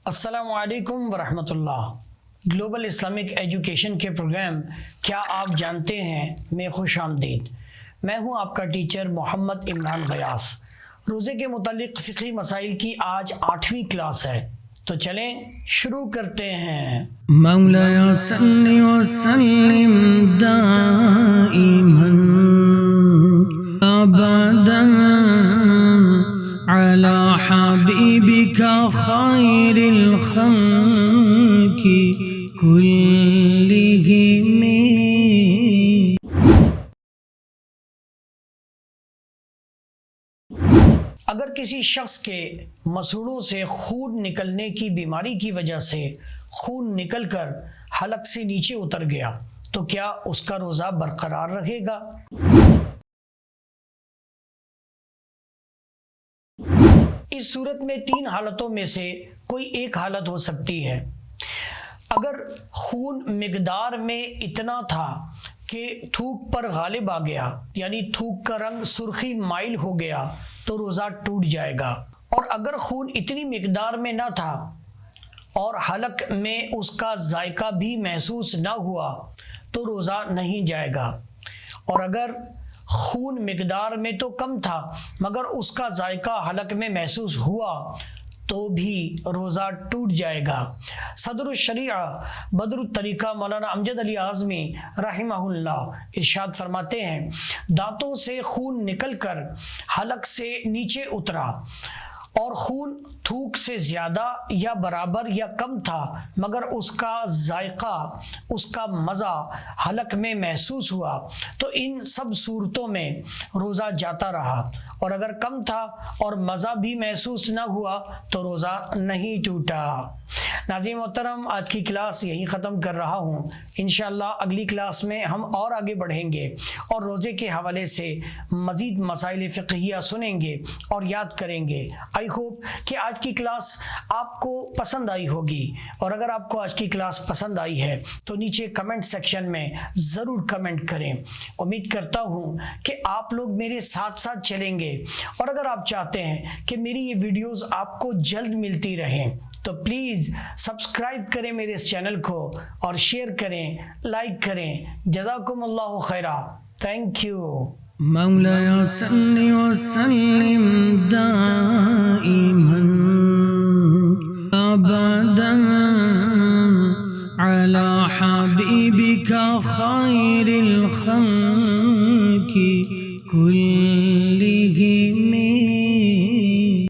السلام علیکم ورحمۃ اللہ۔ گلوبل اسلامک ایجوکیشن کے پروگرام کیا آپ جانتے ہیں میں خوش آمدید۔ میں ہوں آپ کا ٹیچر محمد عمران غیاث۔ روزے کے متعلق فقہی مسائل کی آج 8ویں کلاس ہے، تو چلیں شروع کرتے ہیں۔ مولایا صلی وسلم دائما ابدا علی حبیبک خیر الخلق کلہم۔ اگر کسی شخص کے مسوڑوں سے خون نکلنے کی بیماری کی وجہ سے خون نکل کر حلق سے نیچے اتر گیا تو کیا اس کا روزہ برقرار رہے گا؟ اس صورت میں 3 حالتوں میں سے کوئی ایک حالت ہو سکتی ہے۔ اگر خون مقدار میں اتنا تھا کہ تھوک پر غالب آ گیا، یعنی تھوک کا رنگ سرخی مائل ہو گیا، تو روزہ ٹوٹ جائے گا۔ اور اگر خون اتنی مقدار میں نہ تھا اور حلق میں اس کا ذائقہ بھی محسوس نہ ہوا تو روزہ نہیں جائے گا۔ اور اگر خون مقدار میں تو کم تھا مگر اس کا ذائقہ حلق میں محسوس ہوا تو بھی روزہ ٹوٹ جائے گا۔ صدر الشریعہ بدر الطریقہ مولانا امجد علی اعظمی رحمہ اللہ ارشاد فرماتے ہیں، دانتوں سے خون نکل کر حلق سے نیچے اترا اور خون تھوک سے زیادہ یا برابر یا کم تھا مگر اس کا ذائقہ، اس کا مزہ حلق میں محسوس ہوا تو ان سب صورتوں میں روزہ جاتا رہا۔ اور اگر کم تھا اور مزہ بھی محسوس نہ ہوا تو روزہ نہیں ٹوٹا۔ ناظرین محترم، آج کی کلاس یہی ختم کر رہا ہوں۔ انشاءاللہ اگلی کلاس میں ہم اور آگے بڑھیں گے اور روزے کے حوالے سے مزید مسائل فقہیہ سنیں گے اور یاد کریں گے۔ آئی ہوپ کہ آج کی کلاس آپ کو پسند آئی ہوگی، اور اگر آپ کو آج کی کلاس پسند آئی ہے تو نیچے کمنٹ سیکشن میں ضرور کمنٹ کریں۔ امید کرتا ہوں کہ آپ لوگ میرے ساتھ ساتھ چلیں گے، اور اگر آپ چاہتے ہیں کہ میری یہ ویڈیوز آپ کو جلد ملتی رہیں تو پلیز سبسکرائب کریں میرے اس چینل کو اور شیئر کریں، لائک کریں۔ جزاکم اللہ خیرہ۔ Thank you. مولایا صلی وسلم دائما